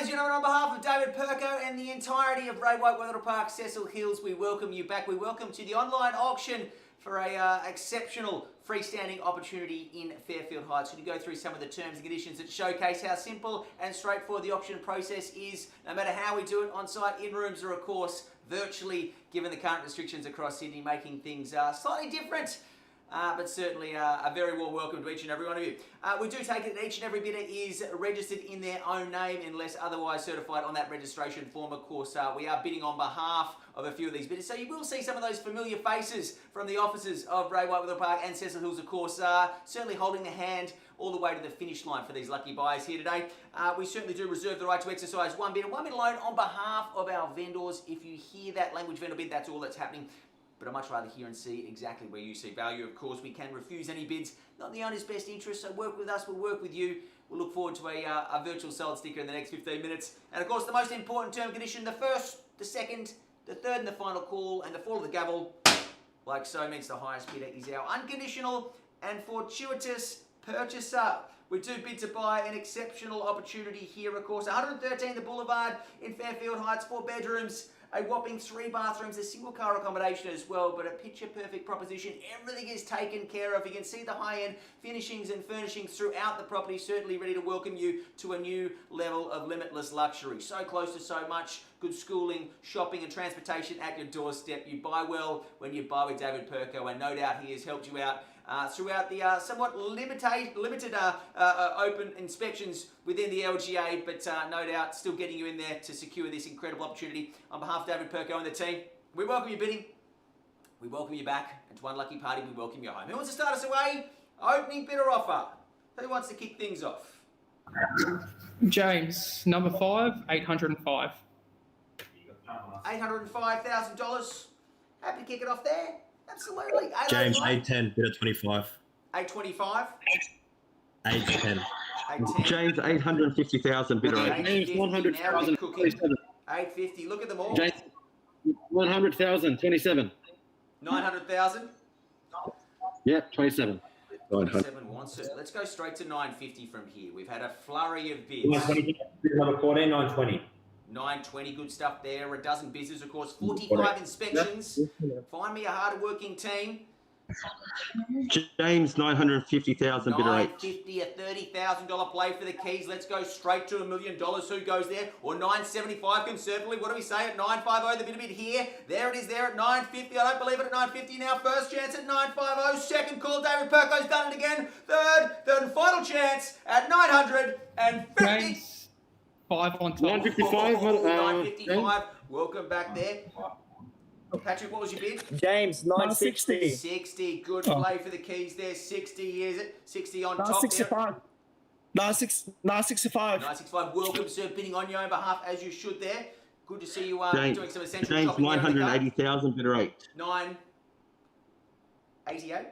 ladies and gentlemen, on behalf of David Perko and the entirety of Ray White Wetherill Park, Cecil Hills, we welcome you back. We welcome to the online auction for a exceptional freestanding opportunity in Fairfield Heights. We're going to go through some of the terms and conditions that showcase how simple and straightforward the auction process is, no matter how we do it on site, in rooms, or of course virtually, given the current restrictions across Sydney, making things slightly different. But certainly a very warm welcome to each and every one of you. We do take it that each and every bidder is registered in their own name unless otherwise certified on that registration form. Of course, we are bidding on behalf of a few of these bidders. So you will see some of those familiar faces from the offices of Ray White Wetherill Park and Cecil Hills, of course, certainly holding the hand all the way to the finish line for these lucky buyers here today. We certainly do reserve the right to exercise one bid and one bid alone on behalf of our vendors. If you hear that language vendor bid, that's all that's happening. But I'd much rather hear and see exactly where you see value. Of course, we can refuse any bids, not in the owner's best interest, so work with us, we'll work with you. We'll look forward to a virtual sold sticker in the next 15 minutes. And of course, the most important term and condition, the first, the second, the third and the final call, and the fall of the gavel, like so, means the highest bidder is our unconditional and fortuitous purchaser. We do bid to buy an exceptional opportunity here, of course. 113 The Boulevard in Fairfield Heights, 4 bedrooms, a whopping 3 bathrooms, a single car accommodation as well, but a picture-perfect proposition. Everything is taken care of. You can see the high-end finishings and furnishings throughout the property, certainly ready to welcome you to a new level of limitless luxury. So close to so much. Good schooling, shopping and transportation at your doorstep. You buy well when you buy with David Perko, and no doubt he has helped you out throughout the somewhat limited open inspections within the LGA, but no doubt still getting you in there to secure this incredible opportunity. On behalf of David Perko and the team, we welcome you bidding, we welcome you back, and to one lucky party, we welcome you home. Who wants to start us away? Opening bidder offer. Who wants to kick things off? James, number 5, 805. $805,000. Happy to kick it off there. Absolutely. James, 810, bid at 25. 825. 810. 810. James, 850,000, bid at 8. James, 100,000. 850. Look at them all. James, 100,000. 27. 900,000. Yep, 27. 27 wants it. Let's go straight to 950 from here. We've had a flurry of bids. Number 14, 920. 920, good stuff there. A dozen business, of course. 45 inspections. Find me a hard-working team. James, 950,000, bid at 8. 950, a $30,000 play for the keys. Let's go straight to $1 million. Who goes there? Or 975 conservatively. What do we say at 950? The bid here. There it is there at 950. I don't believe it at 950 now. First chance at 950. Second call. David Perko's done it again. Third and final chance at 950. James, 5 on top. 955. 955. Welcome back there. Patrick, what was your bid? James, 960. 60. Good play for the keys there. 60, is it? 60 on top 965. 965. 965. Welcome, sir. Bidding on your own behalf, as you should there. Good to see you doing some essential James, shopping. 980,000, bid at 8. 988.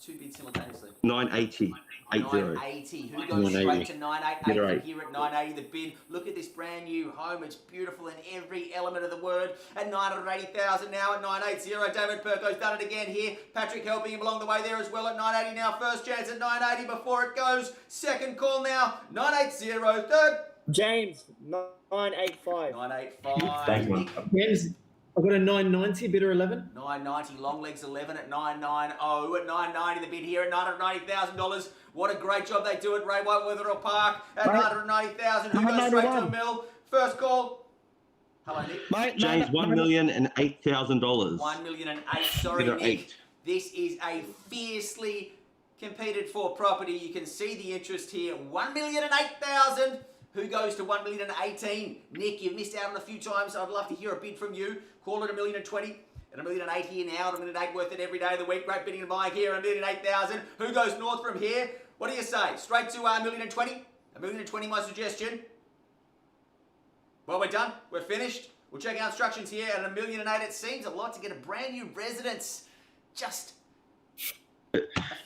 2 bids simultaneously. 980. 80. 980. Who goes 980. straight to 988 here at 980? The bid. Look at this brand new home. It's beautiful in every element of the word. At 980,000 now at 980. David Perko's done it again here. Patrick helping him along the way there as well at 980 now. First chance at 980 before it goes. Second call now. 980. Third. James, 985. 985. James, I've got a 990, bidder 11. 990, long legs 11 at 990, at 990 the bid here at $990,000. What a great job they do at Ray White Wetherill Park at 990,000. Who goes straight to a mill? First call. Hello, Nick. James, $1,008,000. 1,008,000. Sorry, Bidder Nick. 8. This is a fiercely competed for property. You can see the interest here. 1,008,000. Who goes to 1,018,000? Nick, you've missed out on a few times. I'd love to hear a bid from you. Call it 1,020,000. At 1,008,000 here now. At 1,008,000 worth it every day of the week. Great bidding and buying here. 1,008,000. Who goes north from here? What do you say? Straight to 1,020,000? 1,020,000, my suggestion. Well, we're done. We're finished. We'll check out instructions here at 1,008,000. It seems a lot to get a brand new residence. Just.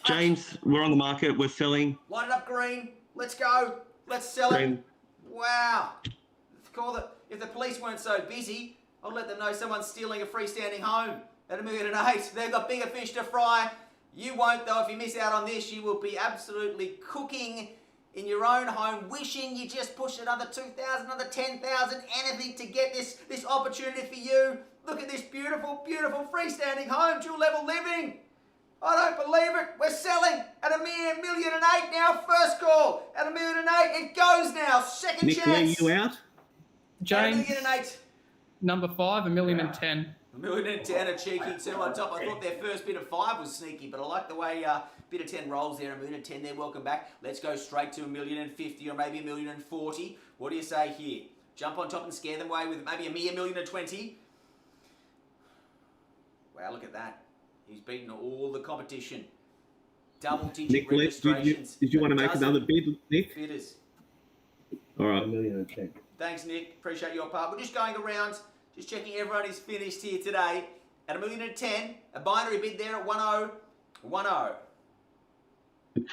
James, we're on the market. We're selling. Line it up green. Let's go. Let's sell it. Green. Wow. If the police weren't so busy, I'd let them know someone's stealing a freestanding home at 1,008,000. They've got bigger fish to fry. You won't, though. If you miss out on this, you will be absolutely cooking in your own home, wishing you just pushed another 2,000, another 10,000, anything to get this opportunity for you. Look at this beautiful, beautiful freestanding home, dual level living. I don't believe it. We're selling at a mere $1.8 million now. First call at $1.8 million. It goes now. Second Nick, Lee, chance. you out? At James, $1.8 million. number 5, $1.010 million. $1.10 million, a cheeky 2 on top. I thought their first bid of 5 was sneaky, but I like the way bid of 10 rolls there. $1.10 million there. Welcome back. Let's go straight to $1.05 million or maybe $1.04 million. What do you say here? Jump on top and scare them away with maybe a mere $1.20 million. Wow, look at that. He's beaten all the competition. Double-digit Nick, Lee, registrations. did you want to make Dozen another bid, Nick? bidders. All right. $1.10 million. Thanks, Nick. Appreciate your part. We're just going around, just checking everyone is finished here today at $1.10 million. A binary bid there at 1010.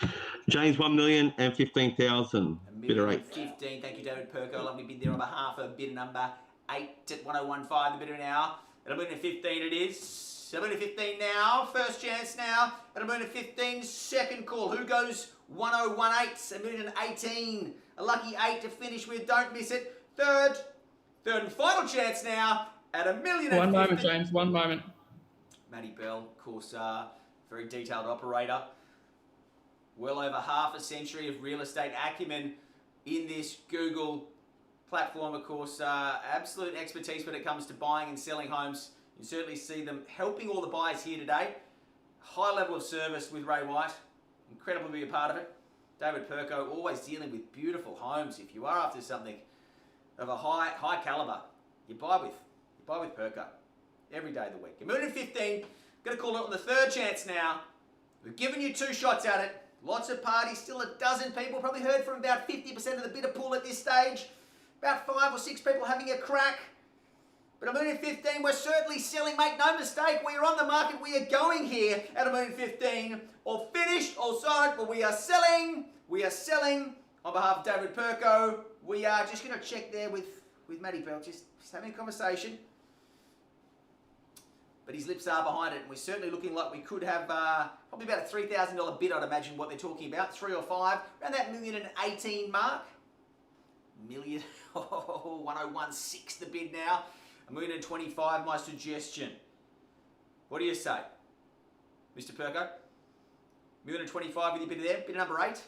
James, 1,015,000. $1.15 Bidder million. 8. Thank you, David Perko. Lovely bid there on behalf of bidder number 8 at 1015. The bidder now at $1.15 million it is. $1.15 million now. First chance now at $1.15 million. Second call. Who goes 1018? $1.18 million. A lucky 8 to finish with. Don't miss it. Third and final chance now at $1.15 million. 1 moment, James, 1 moment. Matty Bell, of course, very detailed operator. Well over half a century of real estate acumen in this Google platform, of course. Absolute expertise when it comes to buying and selling homes. You certainly see them helping all the buyers here today. High level of service with Ray White. Incredible to be a part of it. David Perko, always dealing with beautiful homes. If you are after something of a high caliber, you buy with Perko every day of the week. $1.15 million. Going to call it on the third chance now. We've given you 2 shots at it. Lots of parties, still a dozen people. Probably heard from about 50% of the bidder pool at this stage. About 5 or 6 people having a crack. But $1.15 million, we're certainly selling. Make no mistake, we are on the market. We are going here at $1.15 million. All finished, all sold, but we are selling. We are selling on behalf of David Perko. We are just going to check there with Matty Bell, just having a conversation. But his lips are behind it, and we're certainly looking like we could have probably about a $3,000 bid, I'd imagine, what they're talking about. 3 or 5, around that $1.18 million mark. Million, 1016 the bid now. $1.25 million, my suggestion. What do you say, Mr. Perko? $1.25 million with your bid there. Bid number 8.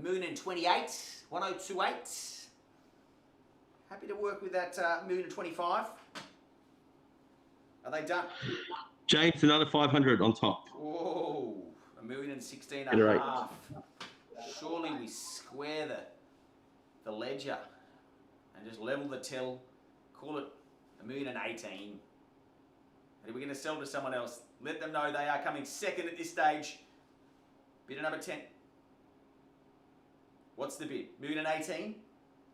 $1.28 million, 1028. Happy to work with that $1.25 million. Are they done? James, another 500 on top. Whoa, $1.16 million and Bidder a 8. half. Surely we square the ledger and just level the till. Call it $1.18 million. And if we're going to sell to someone else, let them know they are coming second at this stage. Bidder number 10. What's the bid? $1.18 million,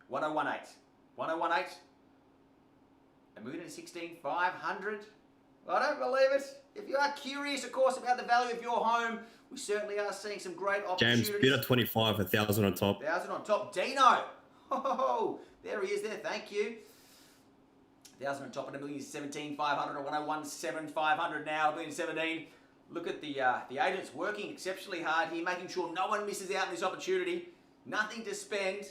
1018. 1018. $1.16 500. I don't believe it. If you are curious, of course, about the value of your home, we certainly are seeing some great opportunities. James, bidder 25, 1,000 on top. 1,000 on top. Dino. Oh, there he is there. Thank you. 1,000 on top and $1.17 500 or 1017 500 now. $1.17. Look at the agents working exceptionally hard here, making sure no one misses out on this opportunity. Nothing to spend.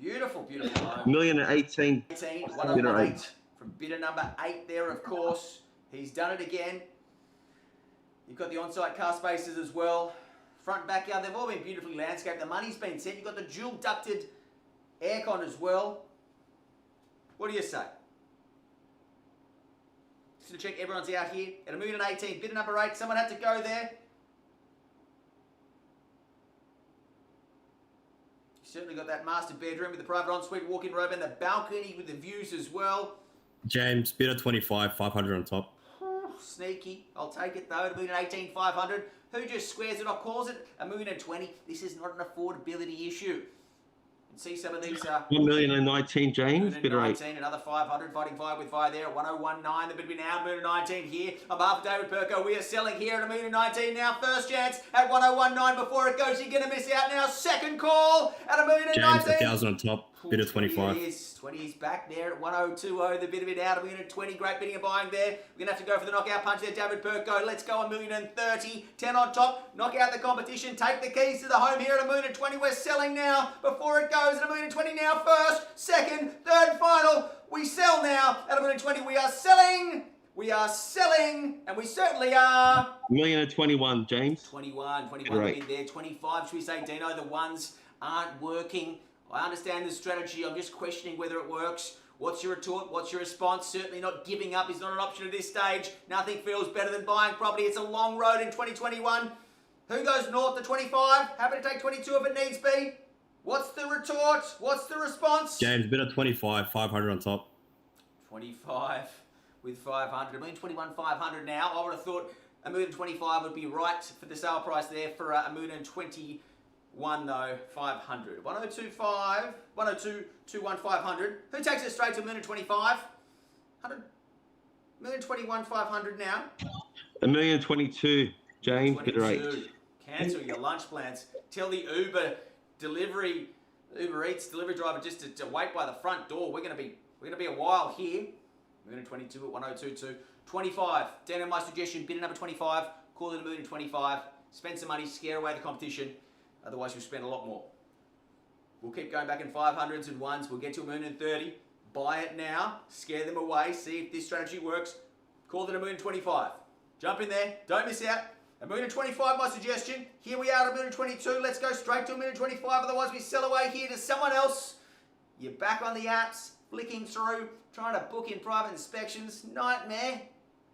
Beautiful, beautiful home. $1.18 million. 18, Bidder 1018 8. from bidder number 8 there, of course. He's done it again. You've got the on-site car spaces as well. Front, backyard, they've all been beautifully landscaped. The money's been sent. You've got the dual ducted aircon as well. What do you say? Just to check everyone's out here at $1.18 million. Bidder number 8. Someone had to go there. Certainly got that master bedroom with the private ensuite walk-in robe and the balcony with the views as well. James, bidder 25, 500 on top. Sneaky. I'll take it though. $1.18 million 500. Who just squares it off? Calls it $1.20 million. This is not an affordability issue. And see some of these. $1,019,000, James. Bidder 8. 19, another 500, fighting fire with fire there at 1019. The bid now, $1.19 here. On behalf of David Perko, we are selling here at $1.19 now. First chance at 1019 before it goes. You're going to miss out now. Second call at $1.19 James, million. 1,000 on top. Bid of 25. It is. 20 is back there at 1020. The bid of it out. A million and 20. Great bidding and buying there. We're going to have to go for the knockout punch there. David Perko. Let's go. 1,030,000. 10 on top. Knock out the competition. Take the keys to the home here at 1,020,000. We're selling now. Before it goes at 1,020,000 now. First, second, third, and final. We sell now at 1,020,000. We are selling. We are selling. And we certainly are. 1,021,000, James. 21 Right. bid there. 25, should we say, Dino? The ones aren't working. I understand the strategy. I'm just questioning whether it works. What's your retort? What's your response? Certainly not giving up is not an option at this stage. Nothing feels better than buying property. It's a long road in 2021. Who goes north to 25? Happy to take 22 if it needs be. What's the retort? What's the response? James, bid of 25, 500 on top. 25 with 500. 1,021,500 now. I would have thought 1,025,000 would be right for the sale price there for 1,021,000 though, 500. 1,025, 1,021,500. Who takes it straight to 1,025,000? 100, 1,021,500 now. 1,022,000, James. Bid of 8. 22. Cancel your lunch plans. Tell the Uber Eats delivery driver just to wait by the front door. We're gonna be a while here. 1,022 at 1,022. 25. Dan, my suggestion, bid at number 25. Call it 1,025,000. Spend some money, scare away the competition. Otherwise, you'll spend a lot more. We'll keep going back in 500s and ones. We'll get to 1,030,000. Buy it now. Scare them away. See if this strategy works. Call it 1,025,000. Jump in there. Don't miss out. 1,025,000, my suggestion. Here we are at 1,022,000. Let's go straight to 1,025,000. Otherwise, we sell away here to someone else. You're back on the apps, flicking through, trying to book in private inspections. Nightmare.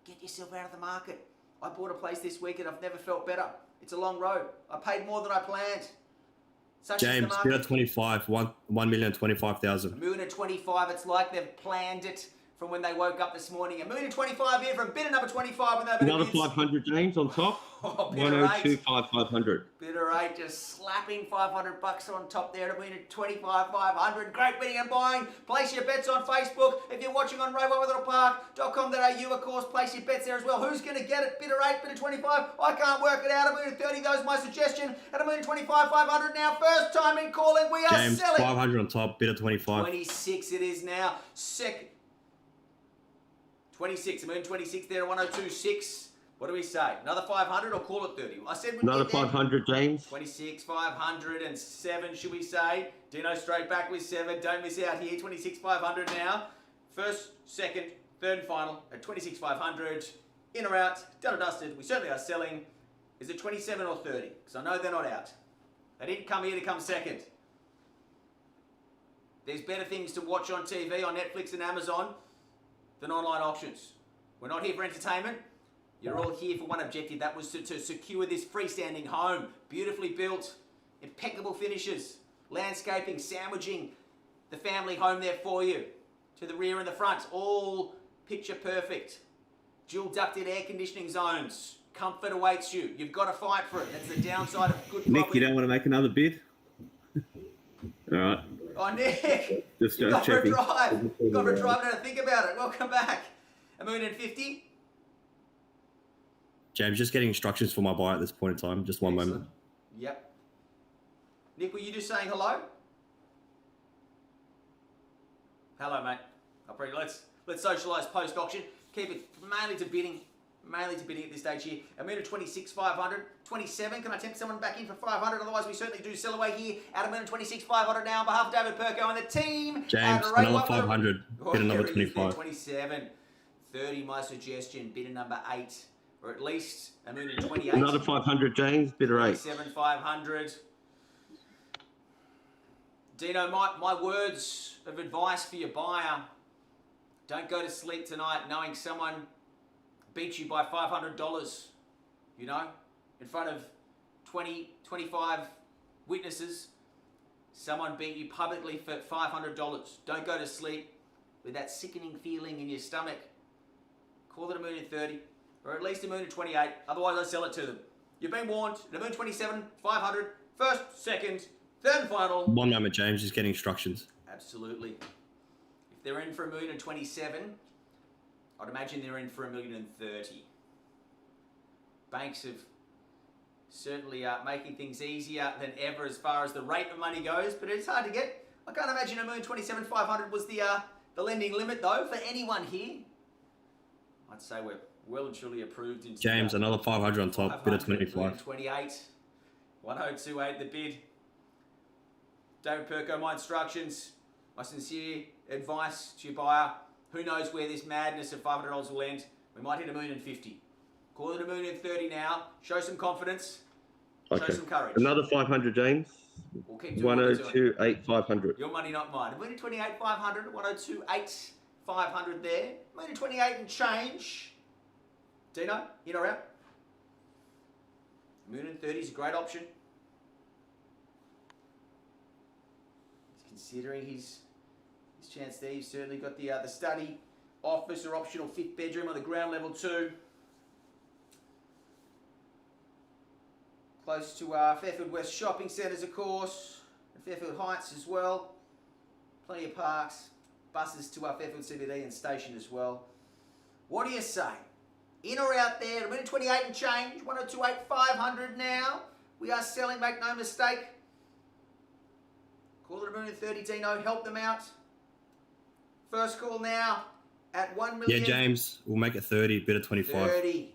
Get yourself out of the market. I bought a place this week and I've never felt better. It's a long road. I paid more than I planned. Such is the James, market. bid of 25, 1,025,000. 1,025,000. It's like they've planned it from when they woke up this morning. 1,025,000 here from bidder number 25. When they Another 500, James, on top. Oh, bidder 1,025,500. Bidder 8 just slapping $500 on top there to win at 25,500. Great bidding and buying. Place your bets on Facebook. If you're watching on RayWhiteWetherill.com.au, of course, place your bets there as well. Who's going to get it? Bidder 8, bidder 25. I can't work it out. 1,030,000, those my suggestion. At 1,025,500 now. First time in calling. We are James, selling. 500 on top, bid of 25. 26 it is now. 26, 1,026 there at 1,026. What do we say? Another 500 or call it 30? I said we'd Another get there. 500, James. 26, 507, should we say? Dino straight back with 7. Don't miss out here. 26, 500 now. First, second, third and final at 26, 500. In or out, done or dusted. We certainly are selling. Is it 27 or 30? Because I know they're not out. They didn't come here to come second. There's better things to watch on TV, on Netflix and Amazon than online auctions. We're not here for entertainment. You're all here for one objective. That was to secure this freestanding home. Beautifully built, impeccable finishes, landscaping, sandwiching, the family home there for you. To the rear and the front, all picture perfect. Dual ducted air conditioning zones. Comfort awaits you. You've got to fight for it. That's the downside of good Nick, property. you don't want to make another bid? All right. Oh, Nick! Just You've got for a checking. drive. You've got for a drive now to think about it. Welcome back. 1,050,000. James, just getting instructions for my buyer at this point in time. Just one Excellent. moment. Yep. Nick, were you just saying hello? Hello, mate. Let's socialise post auction. Keep it mainly to bidding at this stage here. A metre 26,500, 27. Can I tempt someone back in for 500? Otherwise, we certainly do sell away here at a metre 26,500 now on behalf of David Perko and the team. James, at Ray another White. 500, bid of number there it is there, 25. 27. 30, my suggestion. Bidder number 8. Or at least a metre 28. Another 500, James. Bidder 8. 27,500. Dino, my words of advice for your buyer: don't go to sleep tonight knowing someone beat you by $500. You know, in front of 20, 25 witnesses, someone beat you publicly for $500. Don't go to sleep with that sickening feeling in your stomach. Call it a $1,030,000. Or at least a $1,028,000. Otherwise, I sell it to them. You've been warned. A $1,027,500. First, second, third, and final. One moment, James, just getting instructions. Absolutely. If they're in for a $1,027,000, I'd imagine they're in for a $1,030,000. Banks have certainly making things easier than ever as far as the rate of money goes, but it's hard to get. I can't imagine $1,027,500 was the lending limit though for anyone here. I'd say we're well and truly approved into James, another 500 on top. Bid of 25. 28. 1028 the bid. David Perko, my instructions, my sincere advice to your buyer. Who knows where this madness of $500 will end? We might hit $1,050,000. Call it $1,030,000 now. Show some confidence. Show Okay. some courage. Another 500, James. We'll keep doing what we're doing. 102,800. Your money, not mine. $1,028,500, 102,800 there. $1,028 and change. Dino, in or out? $1,030,000 is a great option. He's considering his chance there. You've certainly got the study, office or optional 5th bedroom on the ground level too. Close to Fairfield West shopping centres, of course, and Fairfield Heights as well. Plenty of parks, buses to Fairfield CBD and station as well. What do you say? In or out there? $1,028 and change. 102,800 now. We are selling. Make no mistake. Call it $1,030,000. Dino, help them out. First call now at $1 million. Yeah, James, we'll make it 30. Bid of 25. 30.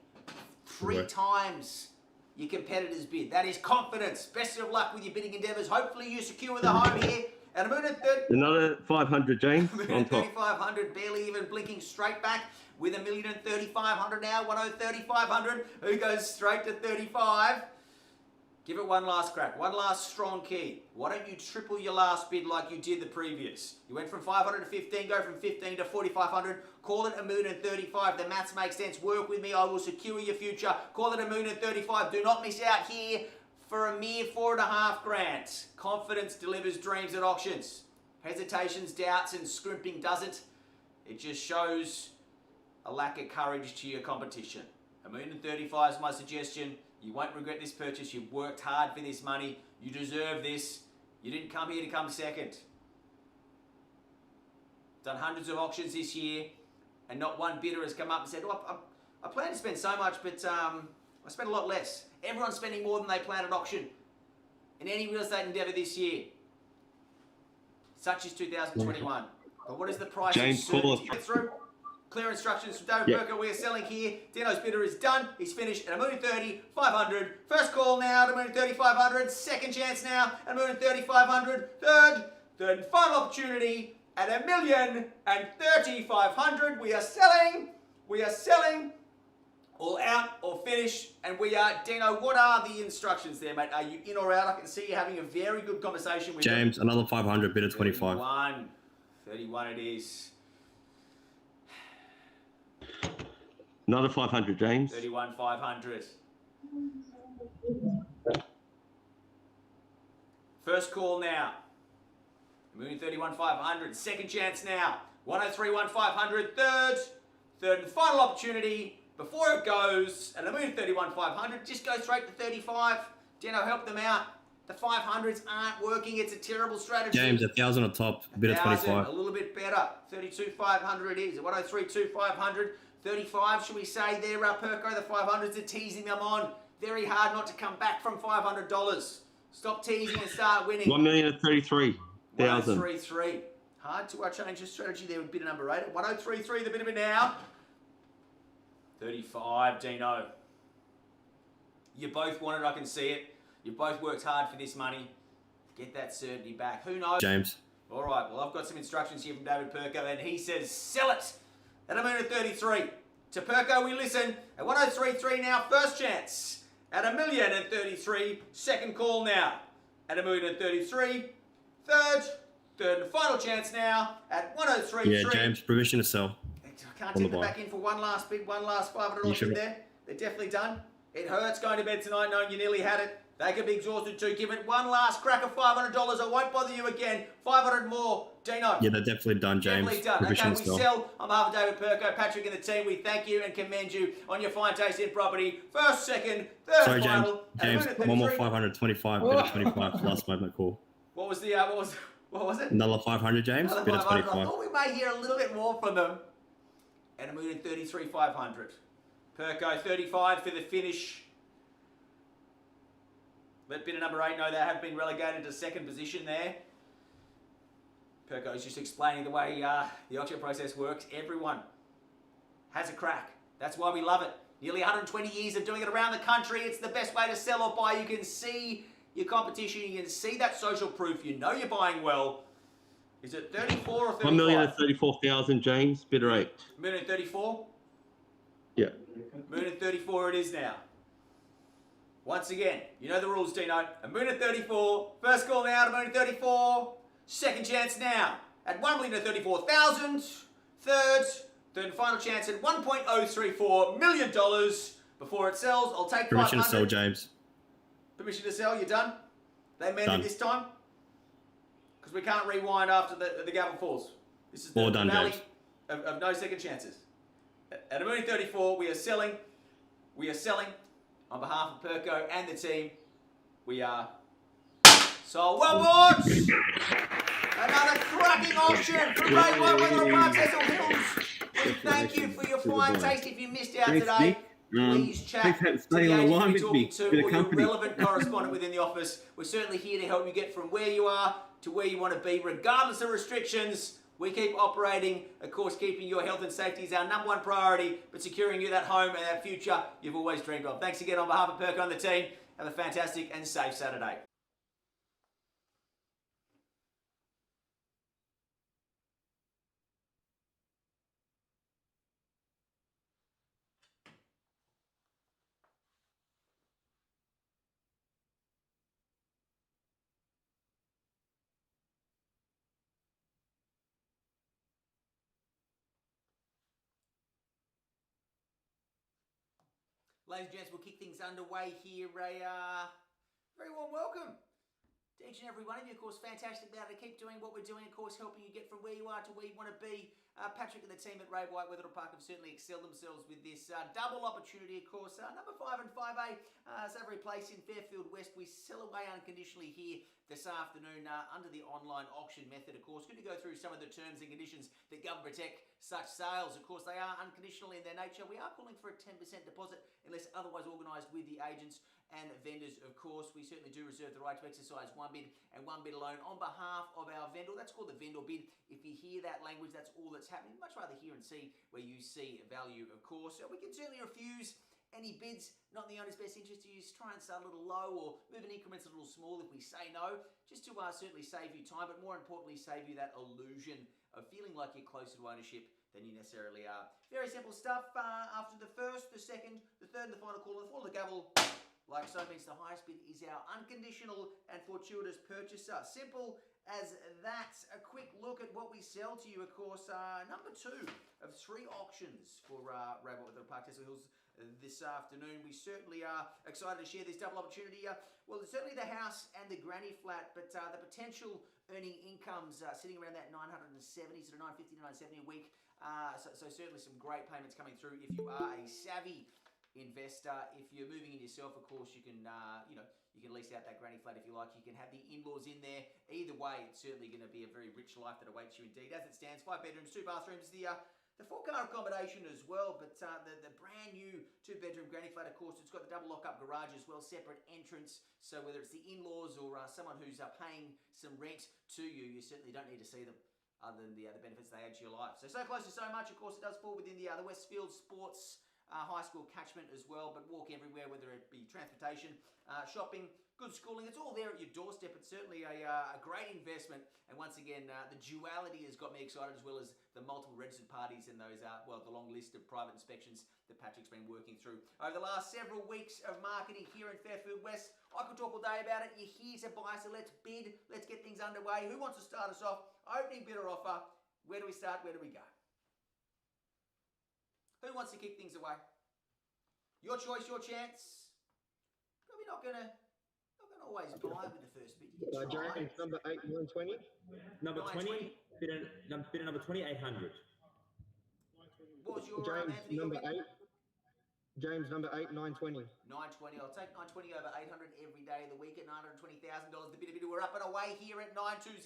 Three Right. times your competitor's bid. That is confidence. Best of luck with your bidding endeavours. Hopefully you secure the home here. At $1,030,000. Another 500, James, on top. $1,030,500, barely even blinking straight back with $1,030,500 now. $1,030,500. Who goes straight to 35? Give it one last crack, one last strong key. Why don't you triple your last bid like you did the previous? You went from 500 to 15, go from 15 to 4,500. Call it $1,035,000. The maths make sense. Work with me. I will secure your future. Call it $1,035,000. Do not miss out here for a mere $4,500. Confidence delivers dreams at auctions. Hesitations, doubts, and scrimping doesn't. It just shows a lack of courage to your competition. $1,035,000 is my suggestion. You won't regret this purchase. You've worked hard for this money. You deserve this. You didn't come here to come second. Done hundreds of auctions this year, and not one bidder has come up and said, oh, I plan to spend so much, but I spent a lot less. Everyone's spending more than they planned at auction in any real estate endeavour this year. Such is 2021. But what is the price James, of call certainty? us. Get through. Clear instructions from David Yep. Perko. We are selling here. Dino's bidder is done. He's finished at $1,030,500. First call now at $1,030,500. Second chance now at $1,030,500. Third and final opportunity at $1,030,500. We are selling. We are selling. All out or finish. And we are, Dino, what are the instructions there, mate? Are you in or out? I can see you having a very good conversation with James, another 500. Bid of 25. 31 it is. Another 500, James. 31,500. First call now. $1,031,500. Second chance now. $103,150. Third and final opportunity. Before it goes at $1,031,500, just go straight to 35. Dino, help them out. The 500s aren't working. It's a terrible strategy. James, 1,000 on top. Bid of 1,000, 25. a little bit better. 32,500 it is. 103,2,500. 35, should we say there, Perko, the 500s are teasing them on. Very hard not to come back from $500. Stop teasing and start winning. 1,033,000. 103,3. Hard to change the strategy there with bidder number 8. 103,3, the bid of it now. 35, Dino. You both want it, I can see it. You both worked hard for this money. Get that certainty back. Who knows? James. All right, well, I've got some instructions here from David Perko, and he says, sell it at $1,033,000. To Perko, we listen at 103,3 now, first chance at $1,033,000. Second call now at $1,033,000. Third and final chance now at 103,3. Yeah, James, permission to sell. I can't take them back in for one last bid, one last $500 bid there. They're definitely done. It hurts going to bed tonight knowing you nearly had it. They could be exhausted too. Give it one last crack of $500. I won't bother you again. 500 more. Dino. Yeah, they're definitely done, James. Definitely done. Permission Okay, to we sell. sell on behalf of David Perko, Patrick and the team. We thank you and commend you on your fine taste in property. First, second, third, Sorry, James. final. James, one more 500. 25. Bid of 25. Last moment call. What was it? Another 500, James. Another Bid of 500. I 25. thought we may hear a little bit more from them. And $1,033,500. Perko 35 for the finish. Let bidder number 8 know they have been relegated to second position there. Perko is just explaining the way the auction process works. Everyone has a crack. That's why we love it. Nearly 120 years of doing it around the country. It's the best way to sell or buy. You can see your competition. You can see that social proof. You know you're buying well. Is it 34 or 35? 1,034,000, James. Bidder 8. Moon at 34? Yeah. Moon at 34 it is now. Once again, you know the rules, Dino. A moon at 34. First call now to moon at 34. Second chance now at 1,034,000. Third and final chance at $1.034 million. Before it sells, I'll take 500. Permission to sell, James. Permission to sell, you're done? They meant Done. it this time? Because we can't rewind after the gavel falls. This is the All done, valley James. of no second chances. At a moon 34, we are selling. We are selling on behalf of Perko and the team. We are sold. Well bought! Another cracking auction from Ray White, Wetherill Park, Cecil Hills. We thank you for your fine taste. If you missed out Thanks, today, Nick. please chat Thanks for to the staying on the agent line you're with talking me, to with the or your company. relevant correspondent within the office. We're certainly here to help you get from where you are to where you want to be, regardless of restrictions. We keep operating. Of course, keeping your health and safety is our #1 priority, but securing you that home and that future you've always dreamed of. Thanks again on behalf of Perko and the team. Have a fantastic and safe Saturday. Ladies and gents, we'll kick things underway here. A very warm welcome to each and every one of you. Of course, fantastic now to keep doing what we're doing. Of course, helping you get from where you are to where you want to be. Patrick and the team at Ray White Wetherill Park have certainly excelled themselves with this double opportunity. Of course, number 5 and 5A is every place in Fairfield West. We sell away unconditionally here this afternoon under the online auction method. Of course, going to go through some of the terms and conditions that govern protect such sales. Of course, they are unconditional in their nature. We are calling for a 10% deposit unless otherwise organised with the agents and vendors. Of course, we certainly do reserve the right to exercise one bid and one bid alone on behalf of our vendor. That's called the vendor bid. If you hear that language, that's all that's happening. Much rather hear and see where you see value, of course. We can certainly refuse any bids not in the owner's best interest. To use try and start a little low or move in increments a little small if we say no, just to certainly save you time, but more importantly save you that illusion of feeling like you're closer to ownership than you necessarily are. Very simple stuff. After the first, the second, the third and the final call, the fall of the gavel, like so, means the highest bid is our unconditional and fortuitous purchaser. Simple as that. A quick look at what we sell to you, of course. Number 2 of 3 auctions for Ray White Wetherill Park, Cecil Hills this afternoon. We certainly are excited to share this double opportunity. Well, certainly the house and the granny flat, but the potential earning incomes sitting around that 970 to 950 to 970 a week. So certainly some great payments coming through if you are a savvy investor. If you're moving in yourself, of course, you can you can lease out that granny flat if you like. You can have the in-laws in there. Either way, it's certainly going to be a very rich life that awaits you indeed. As it stands, 5 bedrooms, 2 bathrooms. The 4-car accommodation as well, but the brand new 2-bedroom granny flat, of course, it's got the double lock-up garage as well, separate entrance. So whether it's the in-laws or someone who's paying some rent to you, you certainly don't need to see them, other than the benefits they add to your life. So close to so much. Of course, it does fall within the Westfield Sports high school catchment as well, but walk everywhere, whether it be transportation, shopping, good schooling. It's all there at your doorstep. It's certainly a great investment. And once again, the duality has got me excited, as well as the multiple registered parties and those, the long list of private inspections that Patrick's been working through over the last several weeks of marketing here in Fairfield West. I could talk all day about it. You're here to buy, so let's bid. Let's get things underway. Who wants to start us off? Opening bid or offer. Where do we start? Where do we go? Who wants to kick things away? Your choice, your chance. Probably not gonna always buy with the first bid. You try. James, number 8, 920. Number 20, bidder number 20, 800. What was your James, Anthony? number 8. James, number 8, 920. 920. I'll take 920 over 800 every day of the week at $920,000. The bidder, we're up and away here at 920.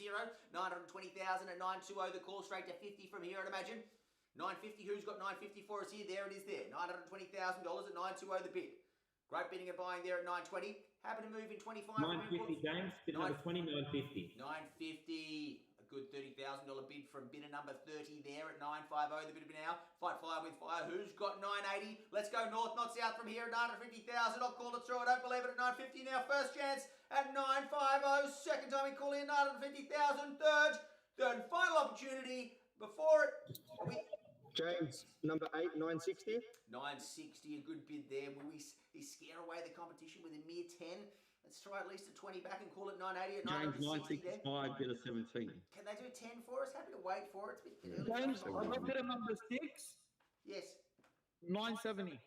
920,000 at 920. The call straight to 50 from here, I'd imagine. 950. Who's got 950 for us here? There it is. There. $920,000 at 920. The bid. Great bidding and buying there at 920. Happy to move in 25. 950, James. Bid number 20, 950. 950. A good $30,000 bid from bidder number 30 there at 950. The bid now. Fight fire with fire. Who's got 980? Let's go north, not south from here at 950,000. I'll call it through. I don't believe it at 950 now. First chance at 950. Second time we call in 950,000. Third and final opportunity before it. James, number 8, 960. 960, a good bid there. Will he scare away the competition with a mere 10? Let's try at least a 20 back and call it 980 at James 960 there. 965, bidder 17. Can they do 10 for us? Happy to wait for it. It's a bit early. James, I've got bidder number 6, Yes. 970.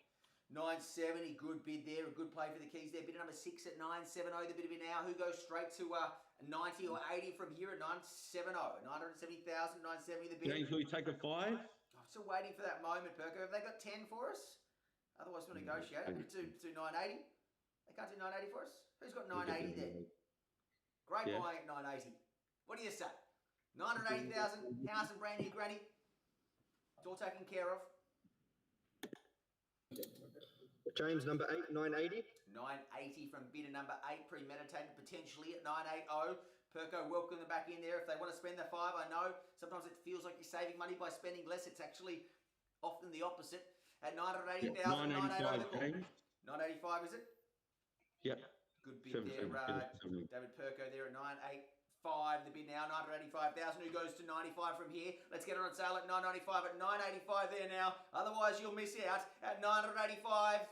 970, good bid there. A good play for the keys there. Bidder number 6 at 970. The bid of now. Who goes straight to 90 or 80 from here at 970? 970,000, 970 the bid. James, will you take a 5? I'm still waiting for that moment, Perko. Have they got 10 for us? Otherwise, we'll negotiate. We could do 980. They can't do 980 for us? Who's got 980 there? Great Yeah. buying at 980. What do you say? 980,000, house and brand new granny. It's all taken care of. James, number 8, 980. 980 from bidder number 8, premeditated potentially at 980. Perko, welcome them back in there. If they want to spend the 5, I know sometimes it feels like you're saving money by spending less. It's actually often the opposite. At 980,000, 985, James. 985 is it? Yep. Good bid 77, there, 77. David Perko there at 985. The bid now, 985,000. Who goes to 95 from here? Let's get it on sale at 995. At 985 there now. Otherwise, you'll miss out at $985,000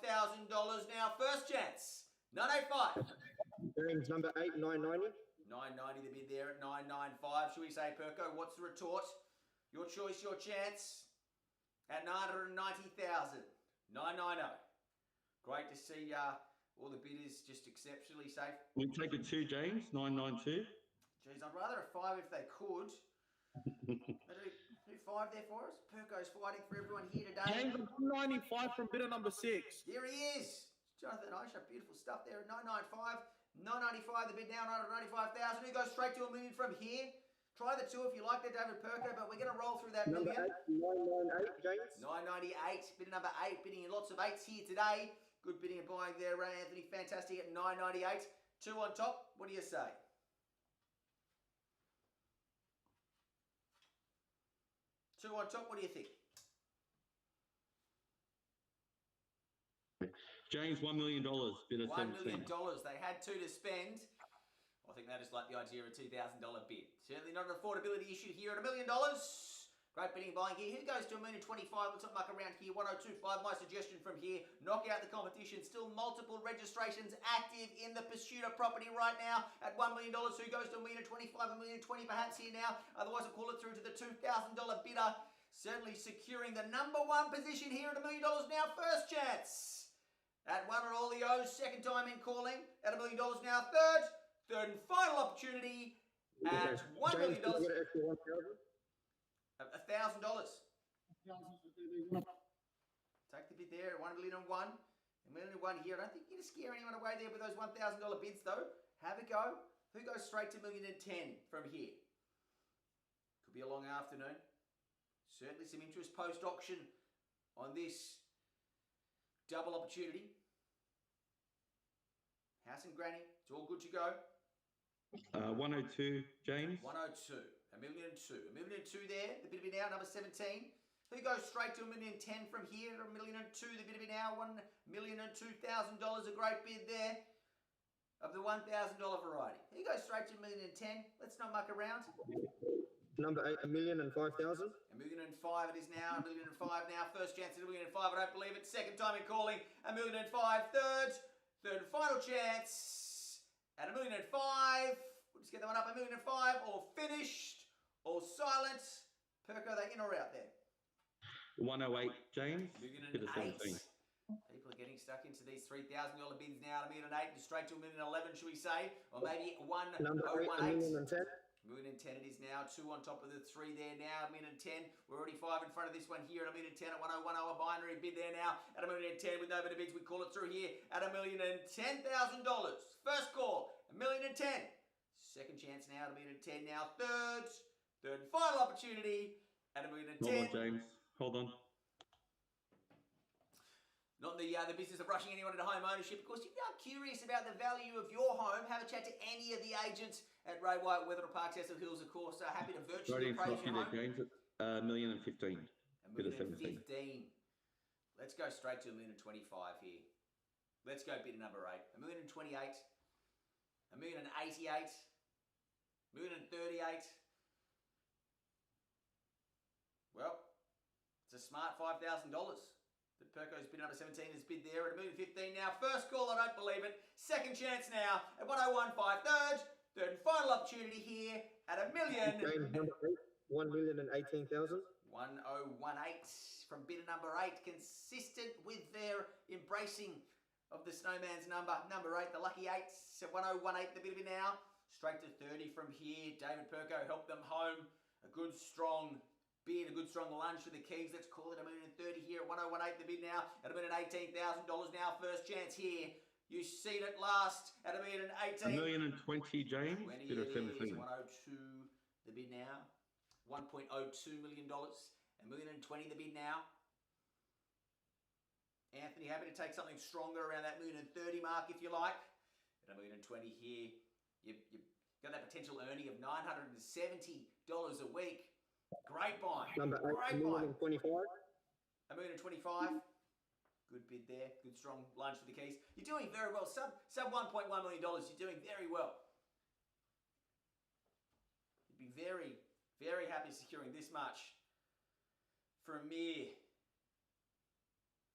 now. First chance, 985. James, number 8, 990. 990 the bid there at 995. Should we say, Perko, what's the retort? Your choice, your chance. At 990,000. 990. Great to see all the bidders just exceptionally safe. We'll take a 2, James, 992. Geez, I'd rather a 5 if they could. They do 5 there for us. Perko's fighting for everyone here today. James, I've got 95 from bidder number 6. Here he is. Jonathan Osha, beautiful stuff there at 995. 995 the bid now, 995,000. Who goes straight to $1 million from here? Try the 2 if you like that, David Perko, but we're going to roll through that Number million. 8, 998. James. 998, bidder number 8, bidding in lots of 8s here today. Good bidding and buying there, Anthony. Fantastic at 998. 2 on top. What do you say? Two on top. What do you think? James, $1 million, bidder $1 17. million. They had 2 to spend. I think they just like the idea of a $2,000 bid. Certainly not an affordability issue here at $1 million. Great bidding and buying here. Who goes to $1,025,000? Looks like muck around here. 1025. My suggestion from here. Knock out the competition. Still multiple registrations active in the pursuit of property right now at $1 million. Who goes to $1,025,000? $1,020,000 perhaps here now. Otherwise, I'll call it through to the $2,000 bidder. Certainly securing the number 1 position here at $1 million now. First chance at 1 or all the O's. Second time in calling at $1 million now. Third and final opportunity at $1 million. James, can you get an extra 1,000? $1,000. Take the bid there at $1,001,000. $1,001,000 here. I don't think you're going to scare anyone away there with those $1,000 bids though. Have a go. Who goes straight to $1,010,000 from here? Could be a long afternoon. Certainly some interest post-auction on this double opportunity. House and granny. It's all good to go. 102, James. 102. $1,002,000. $1,002,000 there. The bid of it now, number 17. Who goes straight to $1,010,000 from here? $1,002,000. The bid of it now, $1,002,000. A great bid there of the $1,000 variety. Who goes straight to $1,010,000? Let's not muck around. Number 8, 1,005,000. $1,005,000 it is now. $1,005,000 now. First chance at $1,005,000. I don't believe it. Second time in calling. $1,005,000. Third and final chance at $1,005,000. We'll just get that one up. $1,005,000. All finished. All silent. Perko, they in or out there? 108, James. Bidder 17. $1,008,000. People are getting stuck into these $3,000 bids now. $1,008,000 and straight to $1,011,000, should we say? Or maybe Number 8, 1,010,000. $1,010,000 it is now. 2 on top of the 3 there now. $1,010,000. We're already 5 in front of this one here at $1,010,000 at 1010. A binary bid there now at $1,010,000 with no better bids. We call it through here at $1,010,000. First call, $1,010,000. Second chance now at $1,010,000 now. Third and final opportunity at $1,010,000. Hold on, James. Hold on. Not the business of rushing anyone into home ownership. Of course, if you are curious about the value of your home, have a chat to any of the agents at Ray White, Wetherill Park, Cecil Hills, of course. Happy to virtually Right appraise interrupt your you home. there, James. $1,015,000. Bid of 17. 1,015,000. Let's go straight to $1,025,000 here. Let's go bid number 8. $1,028,000. $1,088,000. $1,038,000. Well, it's a smart $5,000. But Perco's bid number 17 is bid there at $1,015,000 now. First call, I don't believe it. Second chance now at 101.5. Third and final opportunity here at $1,000,000. James, number 8, 1,018,000. 1018 from bidder number 8, consistent with their embracing of the Snowman's number 8, the lucky 8. So 1018 the bidder now. Straight to 30 from here. David Perco helped them home. A good strong bid, a good strong lunge for the Keys. Let's call it $1,030,000 here at 1018 the bid now at $1,018,000 now. First chance here. You see it last at $1,018,000. $1,020,000, James. 20 Bid of it is. 17. 102 the bid now. $1.02 million. $1,020,000 the bid now. Anthony, happy to take something stronger around that $1,030,000 mark if you like. At $1,020,000 here, you've got that potential earning of $970 a week. Great buy. Number 8, Great buy. $1,025,000. $1,025,000. Good bid there. Good strong lunge for the Keys. You're doing very well. Sub $1.1 million. You're doing very well. You'd be very, very happy securing this much for a mere.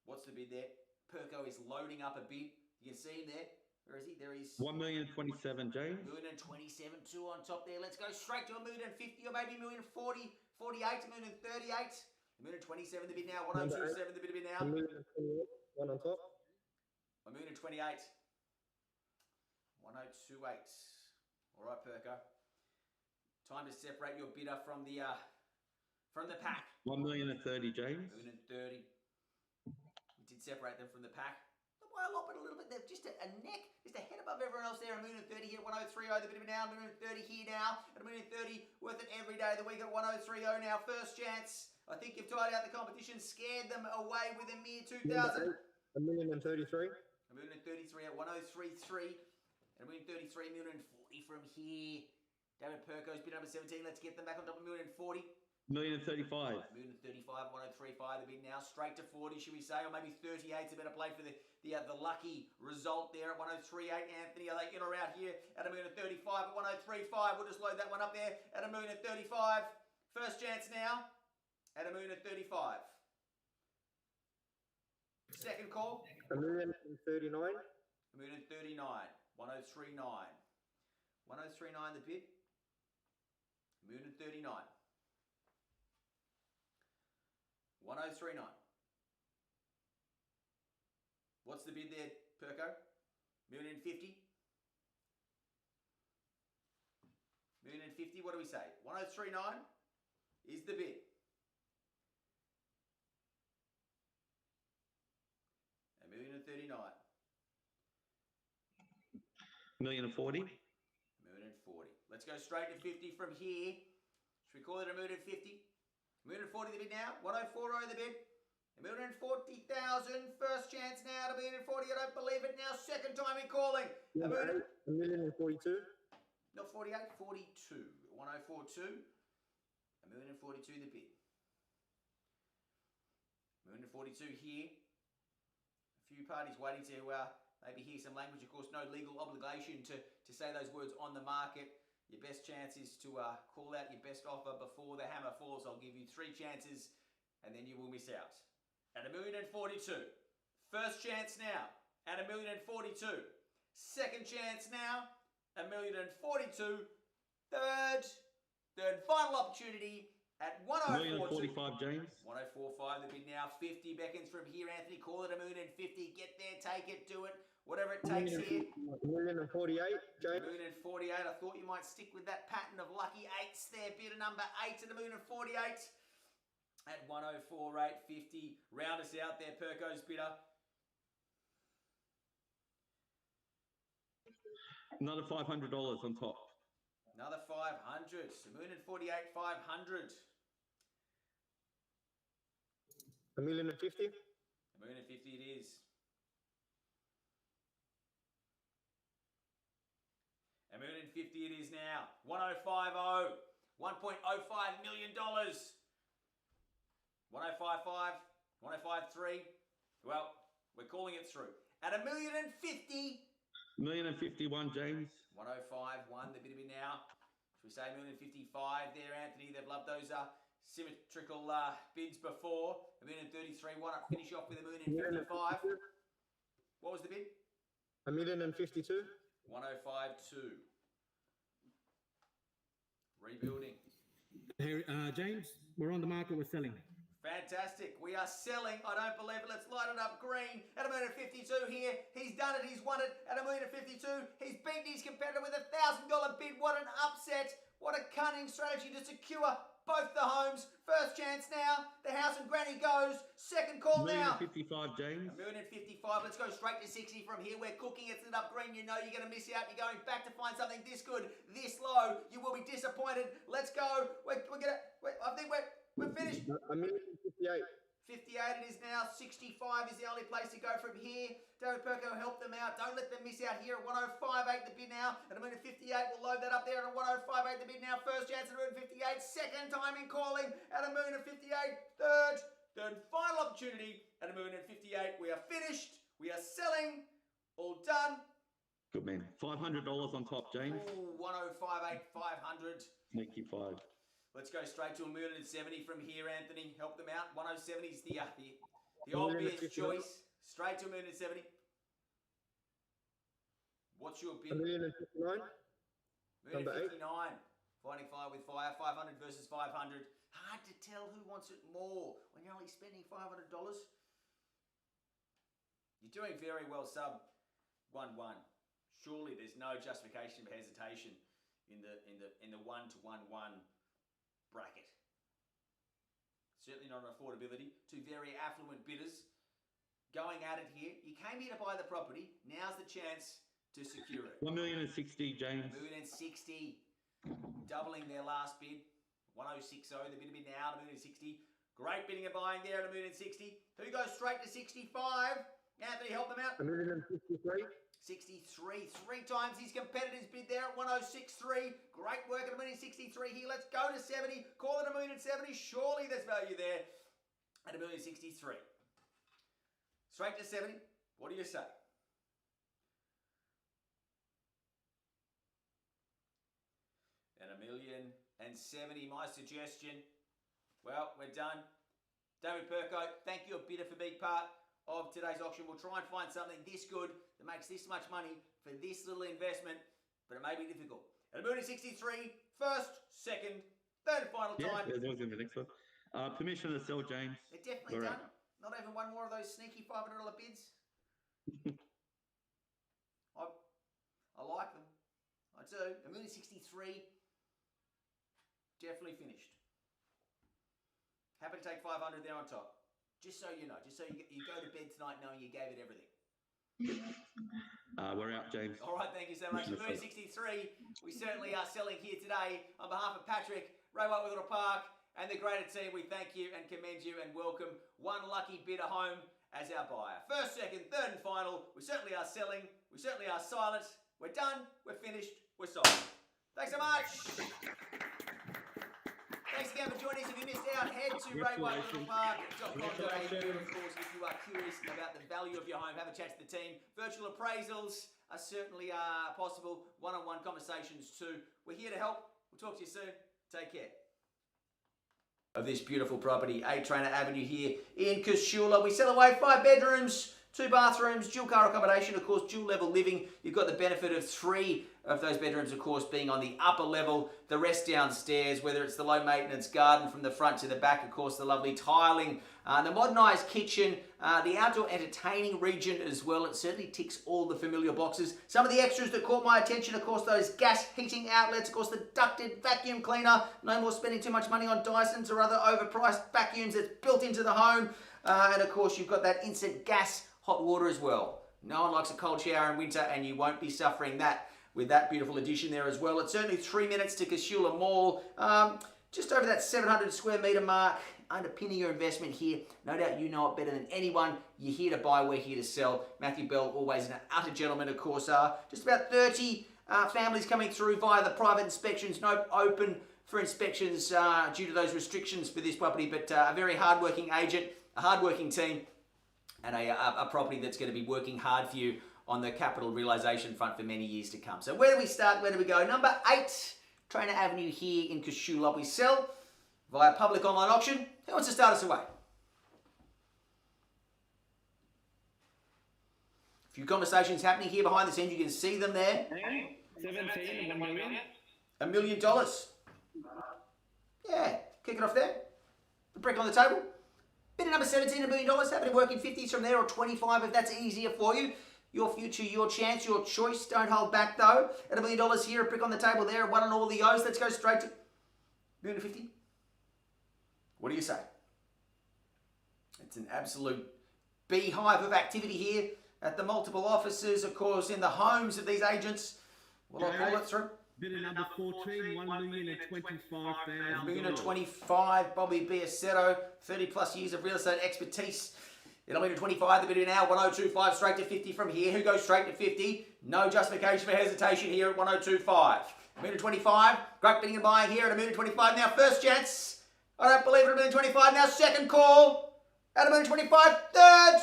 What's the bid there? Perco is loading up a bid. You can see him there. Where is he? There he is. $1,027,000, James. $1,027,000, 2 on top there. Let's go straight to $1,050,000 or maybe $1,040,000, $48,000, $1,038,000. $1,027,000 the bid now. $1,027,000 the bid now. 1,028,000, 1 on top. $1,028,000. 1,028,000. All right, Perco. Time to separate your bidder from the pack. $1,030,000, James. $1,030,000. We did separate them from the pack. Not by a lot, but a little bit. They're just a neck, just a head above everyone else there. $1,030,000 here, 1,030,000 the bid of it now. $1,030,000 here now. At $1,030,000 worth it every day of the week at 1,030,000 now. First chance. I think you've tied out the competition, scared them away with a mere 2,000. $1,033,000. $1,033,000 at 1,033,000. And $1,033,000, $1,040,000 from here. David Perco's bid number 17. Let's get them back on top of $1,040,000. $1,035,000. $1,035,000, 1,035,000 the bid now. Straight to 40, should we say? Or maybe 38's a better play for the lucky result there at 1,038. Anthony, are they in or out here at $1,035,000 at 1,035,000? We'll just load that one up there at $1,035,000. First chance now at $1,035,000. Second call. $1,039,000. $1,039,000. 1,039,000. 1,039,000 the bid. $1,039,000. 1,039,000. What's the bid there, Perco? $1,050,000. $1,050,000. What do we say? 1,039,000 is the bid. $1,039,000. $1,040,000. $1,040,000. Let's go straight to 50 from here. Should we call it $1,050,000? $1,040,000 the bid now. 1,040,000 the bid. $1,040,000. First chance now to $1,040,000. I don't believe it now. Second time in calling. $1,042,000. Not 48, 42. 1,042. $1,042,000 the bid. $1,042,000 here. A few parties waiting to maybe hear some language. Of course, no legal obligation to say those words on the market. Your best chance is to call out your best offer before the hammer falls. I'll give you 3 chances and then you will miss out. At $1,042,000. First chance now at $1,042,000. Second chance now at $1,042,000. Third and final opportunity at $1,042,000. $1,045,000, James. $1,045,000 the bid now. 50 beckons from here. Anthony, call it $1,050,000. Get there, take it, do it. Whatever it takes here. $1,048,000, James. $1,048,000. I thought you might stick with that pattern of lucky 8s there. Bidder number 8 at $1,048,000. At $1,048,50. Round us out there, Perco's bidder. Another $500 on top. Another 500. $1,048,500. $1,050,000. $1,050,000 it is. 1,050,000 it is now. 1,050. $1.05 million. 1,055. 1,053. Well, we're calling it through. At $1,050,000. $1,051,000, James. 105, the bit of it now. Should we say $1,055,000 there, Anthony? They've loved those symmetrical bids before. $1,033,000. Why not finish off with $1,055,000? What was the bid? 1,052,000. 105.2. Rebuilding. Hey, James, we're on the market. We're selling. Fantastic. We are selling. I don't believe it. Let's light it up green at $1,052,000 here. He's done it. He's won it at $1,052,000. He's beaten his competitor with a $1,000 bid. What an upset. What a cunning strategy to secure both the homes. First chance now. The house and granny goes. Second call now. $1,055,000, James. $1,055,000. Let's go straight to 60 from here. We're cooking. It's lit up green. You know you're going to miss out. You're going back to find something this good, this low. You will be disappointed. Let's go. I think we're finished. 1,058,000. 58 it is now. 65 is the only place to go from here. David Perko help them out. Don't let them miss out here at 105.8 the bid now. At $1,058,000, we'll load that up there at 105.8 the bid now. First chance at $1,058,000. Second time in calling at $1,058,000. Third and final opportunity at $1,058,000. We are finished. We are selling. All done. Good man. $500 on top, James. Ooh, 105.8, 500. Sneaky 5. Let's go straight to $1,070,000 from here, Anthony. Help them out. 107 is the obvious choice. Straight to $1,070,000. What's your bid? 1,059,000. Number 8. 1,059,000. Fighting fire with fire. 500 versus 500. Hard to tell who wants it more when you're only spending $500. You're doing very well, sub 1-1. Surely there's no justification for hesitation in the 1-to-1-1 bracket. Certainly not an affordability. Two very affluent bidders going at it here. You came here to buy the property. Now's the chance to secure it. $1,060,000, James. $1,060,000. Doubling their last bid. 1,060,000. The bid now at $1,060,000. Great bidding and buying there at $1,060,000. Who goes straight to 65? Anthony, help them out. 1,053,000. 63. Three times his competitors bid there at 106.3. Great work at $1,063,000 here. Let's go to 70. Call it $1,070,000. Surely there's value there at $1,063,000. Straight to 70. What do you say? And $1,070,000. My suggestion. Well, we're done. David Perko, thank you, a bidder, for being part of today's auction. We'll try and find something this good that makes this much money for this little investment, but it may be difficult. At $1,063,000, first, second, third and final time. Yeah, there's always going to be the next one. Permission to sell, James. They're definitely done. Not even one more of those sneaky $500 bids. I like them. I do. $1,063,000, definitely finished. Happy to take 500 there on top. Just so you know, just so you go to bed tonight knowing you gave it everything. We're out, James. All right, thank you so much. $1,063,000, we certainly are selling here today. On behalf of Patrick, Ray White Wetherill Park, and the greater team, we thank you and commend you and welcome one lucky bidder home as our buyer. First, second, third and final, we certainly are selling. We certainly are silent. We're done. We're finished. We're sold. Thanks so much. Thanks again for joining us. If you missed out, head to raywhitewetherillpark.com.au. Of course, if you are curious about the value of your home, have a chat to the team. Virtual appraisals are certainly possible. One-on-one conversations too. We're here to help. We'll talk to you soon. Take care. Of this beautiful property, 8 Trainer Avenue here in Casula. We sell away 5 bedrooms, 2 bathrooms, dual car accommodation, of course, dual level living. You've got the benefit of 3 of those bedrooms, of course, being on the upper level, the rest downstairs, whether it's the low maintenance garden from the front to the back, of course, the lovely tiling, the modernised kitchen, the outdoor entertaining region as well. It certainly ticks all the familiar boxes. Some of the extras that caught my attention, of course, those gas heating outlets, of course, the ducted vacuum cleaner. No more spending too much money on Dysons or other overpriced vacuums. It's built into the home. And of course, you've got that instant gas hot water as well. No one likes a cold shower in winter, and you won't be suffering that with that beautiful addition there as well. It's certainly 3 minutes to Casula Mall. Just over that 700 square metre mark, underpinning your investment here. No doubt you know it better than anyone. You're here to buy, we're here to sell. Matthew Bell, always an utter gentleman, of course. Just about 30 families coming through via the private inspections. No open for inspections due to those restrictions for this property, but a very hard-working agent, a hard-working team, and a property that's going to be working hard for you on the capital realisation front for many years to come. So where do we start? Where do we go? Number 8, Trainer Avenue here in Cashula. We sell via public online auction. Who wants to start us away? A few conversations happening here behind the scenes. You can see them there. 17, 1 million. $1 million. Yeah, kick it off there. The brick on the table. Bidder number 17, $1 million. Happy to work in 50s from there, or 25 if that's easier for you. Your future, your chance, your choice. Don't hold back though. At $1 million here, a brick on the table there. 1 on all the O's. Let's go straight to $1,050,000. What do you say? It's an absolute beehive of activity here at the multiple offices, of course, in the homes of these agents. What do I call it through? Bidder number 14, $1,025,000. $1,025,000, Bobby Biasetto, 30 plus years of real estate expertise. It'll be to 25, the bidder now, 1,025, straight to 50 from here. Who goes straight to 50? No justification for hesitation here at 1,025. $1,025, great bidding and buying here at $1,025. Now, first chance. I don't believe it at $1,025. Now, second call at $1,025.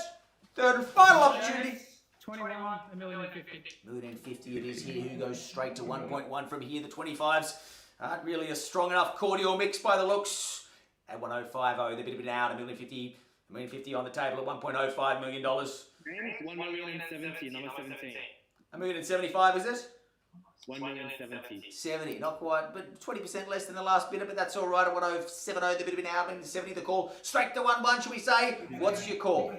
Third and final opportunity. 21, $1,050,000. $1,050,000 it is here. Who goes straight to 1.1 from here? The 25s aren't really a strong enough cordial mix by the looks. At 1,050, the bid out, $1,050,000 on the table at $1.05 million. $1,070,000, number 17. $1,075,000 is it? $1,070,000. 70, not quite, but 20% less than the last bidder, but that's all right. At 1,070, the bid out, $1,070,000 the call. Straight to 1.1, should we say? What's your call?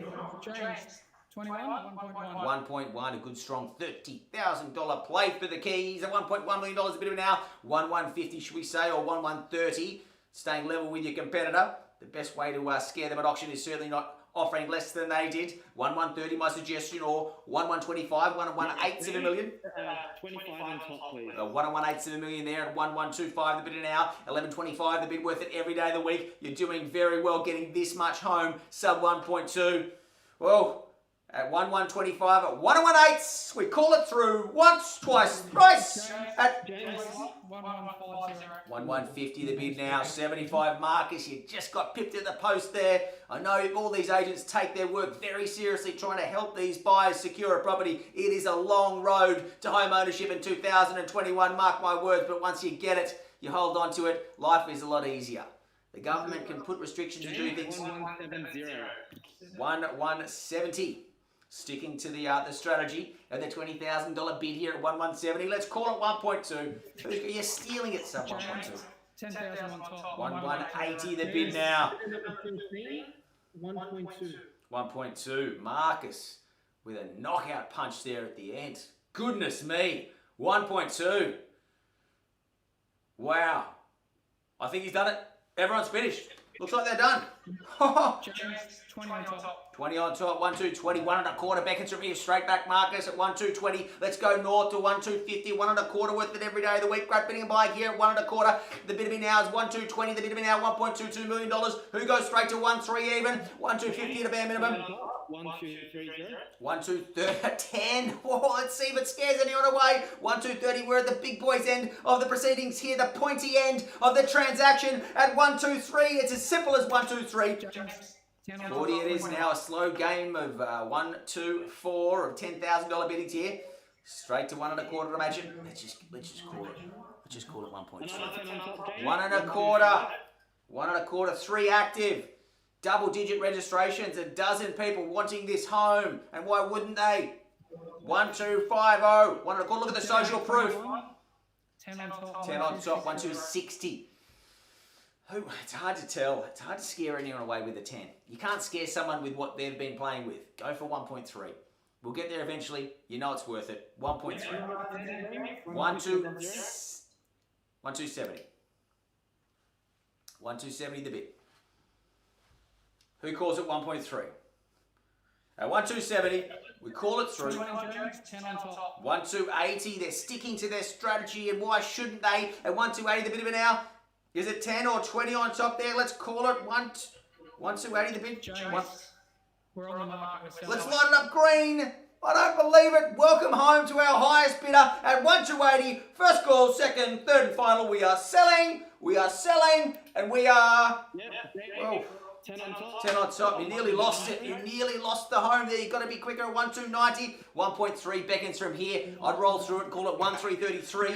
James, 21, 1.1. 1.1, a good strong $30,000 play for the keys. At $1.1 million, a bit of now. 1,150, should we say, or 1,130. Staying level with your competitor. The best way to scare them at auction is certainly not offering less than they did. 1,130, my suggestion, or 1,125, 1,1/8 of a million. 25 on top, please. 1,1/8 of a million there at 1,125, the bid now. 11.25, the bid worth it every day of the week. You're doing very well getting this much home, sub 1.2. Well, at 1,125, at 1,1/8, we call it through once, twice, thrice. At 1,150, the bid now. 75, Marcus. You just got pipped at the post there. I know all these agents take their work very seriously, trying to help these buyers secure a property. It is a long road to home ownership in 2021, mark my words, but once you get it, you hold on to it, life is a lot easier. The government can put restrictions and do things. 1,170. Sticking to the strategy of the $20,000 bid here at 1,170. Let's call it 1.2. You're stealing it, sub 1.2. 10,000 on top. 1,180 the bid now. 1.2. 1.2. Marcus with a knockout punch there at the end. Goodness me. 1.2. Wow. I think he's done it. Everyone's finished. Looks like they're done. James, 20 on top. 20 on top, 1,220, 1.25. Beckons from here, straight back, Marcus at 1,220. Let's go north to 1,250, 1.25 worth it every day of the week. Great bidding and buying here at 1.25. The bid of me now is 1,220. The bid of me now $1.22 million. Who goes straight to 1.3 even? 1,250 at a bare minimum. 1,230. 1,230, 10. Whoa, let's see if it scares anyone away. 1,230. We're at the big boys' end of the proceedings here, the pointy end of the transaction at 1,230. It's as simple as 1,230. 40 it is now, a slow game of 1, 2, 4 of $10,000 biddings here. Straight to 1.25, imagine. Let's just call it. Let's just call it 1.2. 1.25. 1.25, 3 active. Double-digit registrations, a dozen people wanting this home. And why wouldn't they? 1,250. 1.25, look at the social proof. 10 on top. 10 on top, 1,260. It's hard to tell. It's hard to scare anyone away with a 10. You can't scare someone with what they've been playing with. Go for 1.3. We'll get there eventually. You know it's worth it. 1.3. 1,270. 1,270 the bid. Who calls it 1.3? At 1,270, we call it through. 10 on top. 1,280, they're sticking to their strategy, and why shouldn't they? At 1,280, the bid of it now. Is it 10 or 20 on top there? Let's call it 1,280 the bid. James, we're on the market. Let's light it up green. I don't believe it. Welcome home to our highest bidder at 1,280. First call, second, third and final. We are selling. We are selling. And we are... Well, 10 on top. 10 on top. You nearly lost it. You nearly lost the home there. You've got to be quicker at 1,290. 1.3 beckons from here. I'd roll through it and call it 1,333.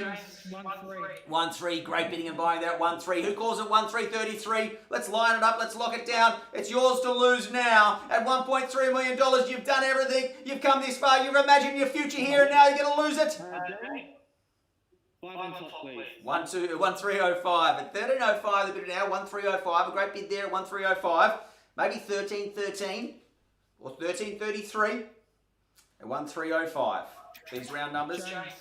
1-3. 1-3. Great bidding and buying there at 1-3. Who calls it 1,333? Let's line it up. Let's lock it down. It's yours to lose now. At $1.3 million, you've done everything. You've come this far. You've imagined your future here, and now you're going to lose it. 5 on top, please. 1,305. At 1,305, the bid now 1,305. A great bid there at 1,305. Maybe 1,313 or 1,333 at 1,305. These round numbers. James,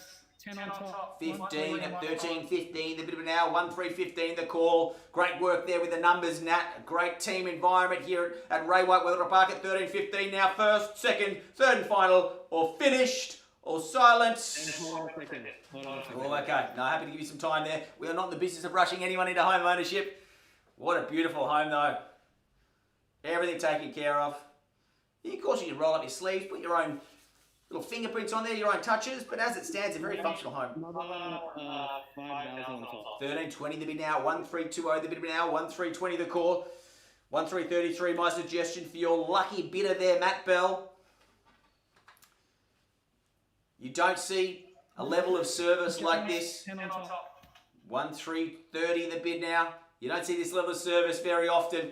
10 on top. 15 at 13.15. The bid of now 1,315. The call. Great work there with the numbers, Nat. A great team environment here at Ray White Wetherill Park at 13.15. Now first, second, third and final, or finished. Or silence. Hold on a second. Oh, okay. No, happy to give you some time there. We are not in the business of rushing anyone into home ownership. What a beautiful home, though. Everything taken care of. Of course, you can roll up your sleeves, put your own little fingerprints on there, your own touches, but as it stands, a very functional home. Another 5,000 on top. 13.20 the bid now, 1,320 the bid now, 1,320 the call, 1,333 my suggestion for your lucky bidder there, Matt Bell. You don't see a level of service like this. 10 on top. 1,330 the bid now. You don't see this level of service very often.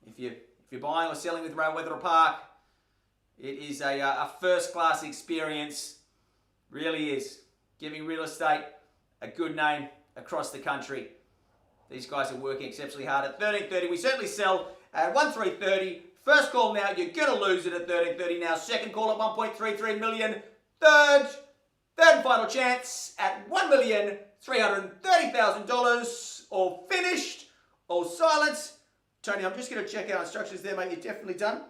If you're buying or selling with Ray Wetherill Park, it is a first-class experience. Really is. Giving real estate a good name across the country. These guys are working exceptionally hard at 13.30. We certainly sell at 1,330. First call now, you're going to lose it at 13.30 now. Second call at 1.33 million. Third and final chance at $1,330,000. All finished, all silence. Tony, I'm just going to check our instructions there, mate. You're definitely done.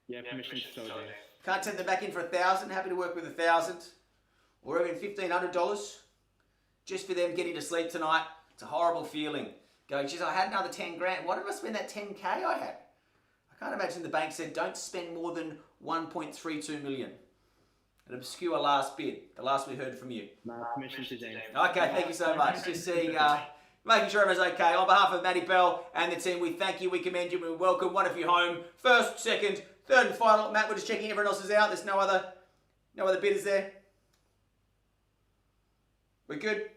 Yeah, permission to sell, James. Can't send them back in for 1,000. Happy to work with 1,000. Or even $1,500. Just for them getting to sleep tonight. It's a horrible feeling. Going, geez, I had another 10 grand. Why did I spend that 10K I had? I can't imagine the bank said, don't spend more than 1.32 million. An obscure last bid. The last we heard from you. No, permission to James. Okay, thank you so much. Just seeing, making sure everyone's okay. On behalf of Matty Bell and the team, we thank you, we commend you, we welcome one of you home. First, second, third and final. Matt, we're just checking everyone else is out. There's no other bidders there. We're good?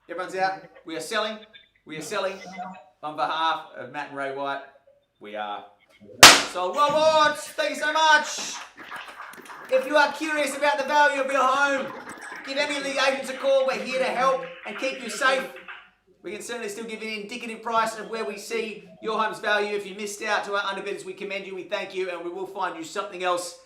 Everyone's out. We are selling. We are selling. On behalf of Matt and Ray White, we are sold. Well bought. Thank you so much. If you are curious about the value of your home, give any of the agents a call. We're here to help and keep you safe. We can certainly still give you an indicative price of where we see your home's value. If you missed out to our underbidders, we commend you, we thank you, and we will find you something else